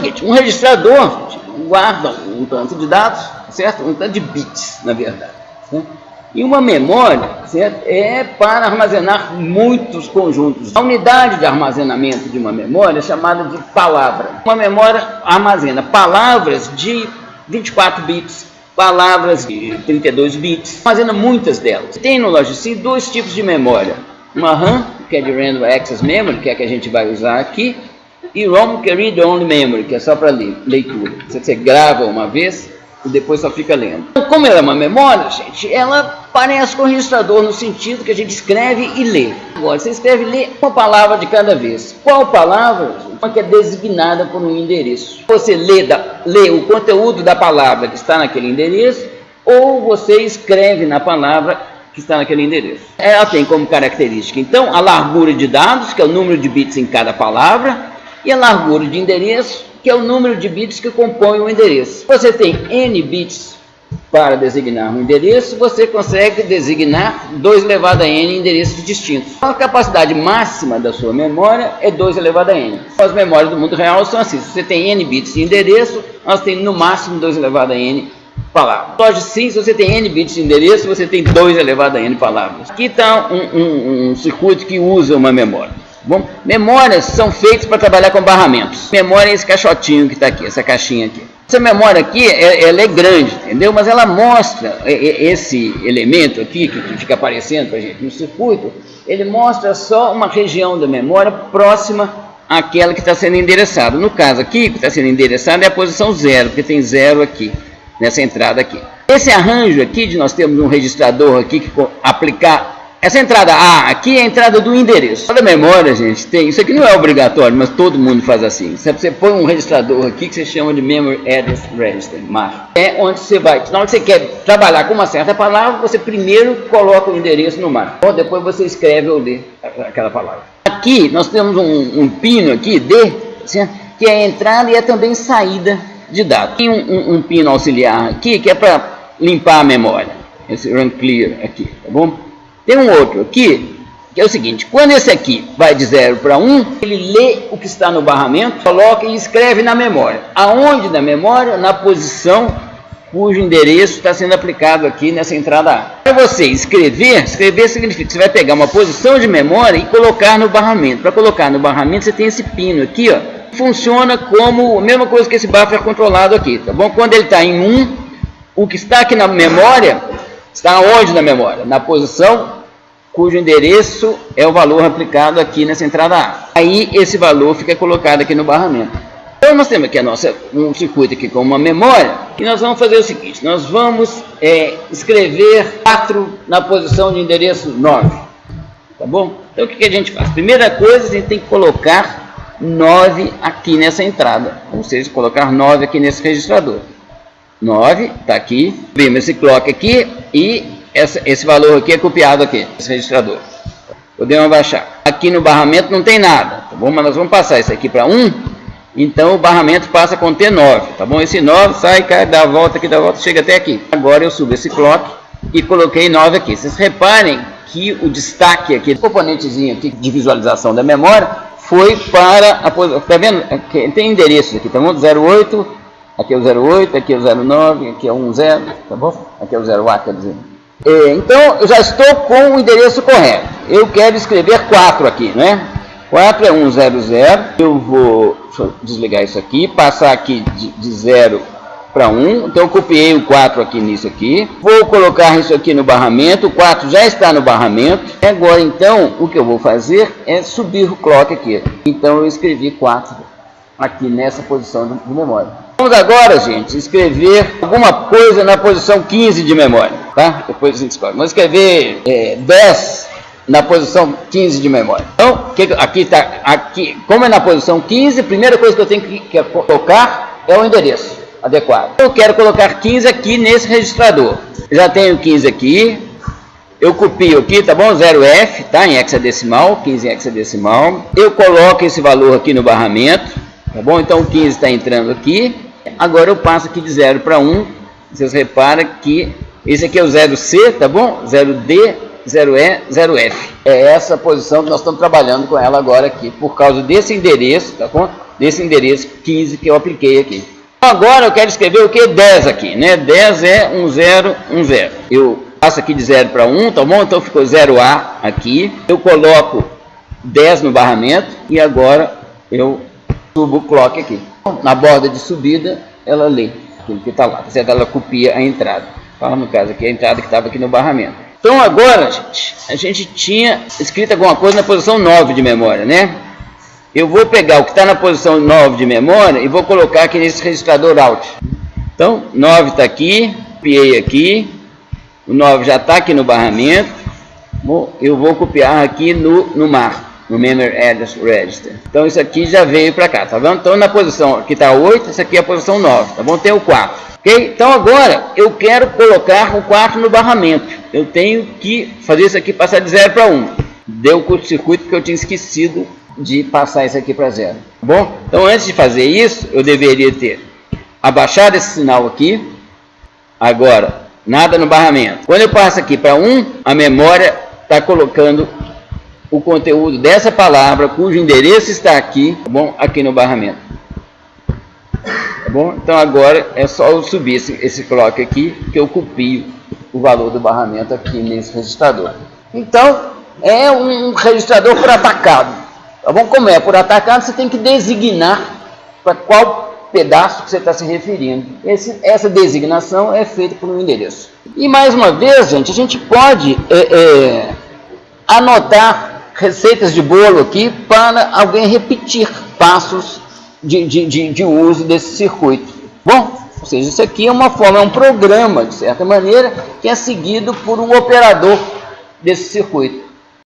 seguinte, um registrador guarda um tanto de dados, certo? Um tanto de bits, na verdade. Certo? E uma memória, certo? É para armazenar muitos conjuntos. A unidade de armazenamento de uma memória é chamada de palavra. Uma memória armazena palavras de 24 bits, palavras de 32 bits, armazena muitas delas. Tem no Logic dois tipos de memória. Uma RAM, que é de Random Access Memory, que é a que a gente vai usar aqui, e ROM, que é Read Only Memory, que é só para leitura. Você grava uma vez e depois só fica lendo. Então, como ela é uma memória, gente, ela parece com o registrador no sentido que a gente escreve e lê. Agora, você escreve e lê uma palavra de cada vez. Qual palavra? Uma que é designada por um endereço. Você lê o conteúdo da palavra que está naquele endereço, ou você escreve na palavra que está naquele endereço. Ela tem como característica, então, a largura de dados, que é o número de bits em cada palavra, e a largura de endereço, que é o número de bits que compõe o endereço. Se você tem n bits para designar um endereço, você consegue designar 2 elevado a n endereços distintos. A capacidade máxima da sua memória é 2 elevado a n. As memórias do mundo real são assim: se você tem n bits de endereço, nós temos no máximo 2 elevado a n palavras. Logic, sim, se você tem n bits de endereço, você tem 2 elevado a n palavras. Aqui está um circuito que usa uma memória. Bom, memórias são feitas para trabalhar com barramentos. Memória é esse caixotinho que está aqui, essa caixinha aqui. Essa memória aqui, ela é grande, entendeu? Mas ela mostra esse elemento aqui, que fica aparecendo para a gente no circuito, ele mostra só uma região da memória próxima àquela que está sendo endereçada. No caso aqui, o que está sendo endereçado é a posição 0, porque tem 0 aqui, nessa entrada aqui. Esse arranjo aqui, de nós temos um registrador aqui que aplicar. Essa entrada A aqui é a entrada do endereço. Toda memória, gente, tem. Isso aqui não é obrigatório, mas todo mundo faz assim. Você põe um registrador aqui que você chama de Memory Address Register, MAR. É onde você vai. Na hora que você quer trabalhar com uma certa palavra, você primeiro coloca o endereço no MAR. Ou depois você escreve ou lê aquela palavra. Aqui nós temos um pino aqui, D, certo? Que é a entrada e é também saída de dados. Tem um pino auxiliar aqui que é para limpar a memória. Esse Run Clear aqui, tá bom? Tem um outro aqui, que é o seguinte: quando esse aqui vai de 0 para 1, ele lê o que está no barramento, coloca e escreve na memória. Aonde na memória? Na posição cujo endereço está sendo aplicado aqui nessa entrada A. Para você escrever significa que você vai pegar uma posição de memória e colocar no barramento. Para colocar no barramento, você tem esse pino aqui, ó. Funciona como a mesma coisa que esse buffer controlado aqui, tá bom? Quando ele está em 1, o que está aqui na memória, está onde na memória? Na posição cujo endereço é o valor aplicado aqui nessa entrada A. Aí esse valor fica colocado aqui no barramento. Então nós temos aqui um circuito aqui com uma memória, e nós vamos fazer o seguinte: nós vamos escrever 4 na posição de endereço 9. Tá bom? Então o que a gente faz? Primeira coisa, a gente tem que colocar 9 aqui nessa entrada, ou seja, colocar 9 aqui nesse registrador. 9, está aqui, vimos esse clock aqui, e esse valor aqui é copiado aqui, esse registrador. Podemos abaixar. Aqui no barramento não tem nada, tá bom? Mas nós vamos passar isso aqui para 1, então o barramento passa a conter 9, tá bom? Esse 9 sai, cai, dá a volta aqui, chega até aqui. Agora eu subo esse clock e coloquei 9 aqui. Vocês reparem que o destaque aqui, o componentezinho aqui de visualização da memória, foi para a posição. Tá vendo? Tem endereços aqui, tá bom? 08, aqui é o 08, aqui é o 09, aqui é o 10, tá bom? Aqui é o 0A, quer dizer. Então, eu já estou com o endereço correto. Eu quero escrever 4 aqui, né? 4 é 100. Eu vou, deixa eu desligar isso aqui, passar aqui de 0 para 1. Então, eu copiei o 4 aqui nisso aqui. Vou colocar isso aqui no barramento. O 4 já está no barramento. Agora, então, o que eu vou fazer é subir o clock aqui. Então, eu escrevi 4 aqui nessa posição de memória. Vamos agora, gente, escrever alguma coisa na posição 15 de memória, tá? Depois a gente escolhe. Vamos escrever 10 na posição 15 de memória. Então, aqui, como é na posição 15, a primeira coisa que eu tenho que colocar é o endereço adequado. Eu quero colocar 15 aqui nesse registrador. Já tenho 15 aqui. Eu copio aqui, tá bom? 0F, tá? Em hexadecimal, 15 em hexadecimal. Eu coloco esse valor aqui no barramento, tá bom? Então, o 15 está entrando aqui. Agora eu passo aqui de 0 para 1. Vocês reparam que esse aqui é o 0C, tá bom? 0D, 0E, 0F. É essa posição que nós estamos trabalhando com ela agora aqui, por causa desse endereço, tá bom? desse endereço 15 que eu apliquei aqui. Agora eu quero escrever o que? 10 aqui, né? 10 é 1010. Eu passo aqui de 0 para 1, tá bom? Então ficou 0A aqui. Eu coloco 10 no barramento e agora eu subo o clock aqui. Na borda de subida, ela lê aquilo que está lá, certo? Ela copia a entrada. Fala no caso aqui, a entrada que estava aqui no barramento. Então agora, gente, a gente tinha escrito alguma coisa na posição 9 de memória, né? Eu vou pegar o que está na posição 9 de memória e vou colocar aqui nesse registrador out. Então, 9 está aqui, copiei aqui, o 9 já está aqui no barramento, eu vou copiar aqui no MAR, no Memory Address Register. Então, isso aqui já veio para cá, tá vendo? Então, na posição que está 8, essa aqui é a posição 9, tá bom? Tem o 4, ok? Então, agora, eu quero colocar o 4 no barramento. Eu tenho que fazer isso aqui passar de 0 para 1. Deu curto-circuito porque eu tinha esquecido de passar isso aqui para 0. Tá bom? Então, antes de fazer isso, eu deveria ter abaixado esse sinal aqui. Agora, nada no barramento. Quando eu passo aqui para 1, a memória está colocando o conteúdo dessa palavra, cujo endereço está aqui, tá bom? Aqui no barramento. Tá bom? Então, agora é só eu subir esse clock aqui, que eu copio o valor do barramento aqui nesse registrador. Então, é um registrador por atacado. Tá bom? Como é por atacado, você tem que designar para qual pedaço que você está se referindo. Essa designação é feita por um endereço. E mais uma vez, gente, a gente pode anotar receitas de bolo aqui para alguém repetir passos de uso desse circuito. Bom, ou seja, isso aqui é uma forma, é um programa, de certa maneira, que é seguido por um operador desse circuito.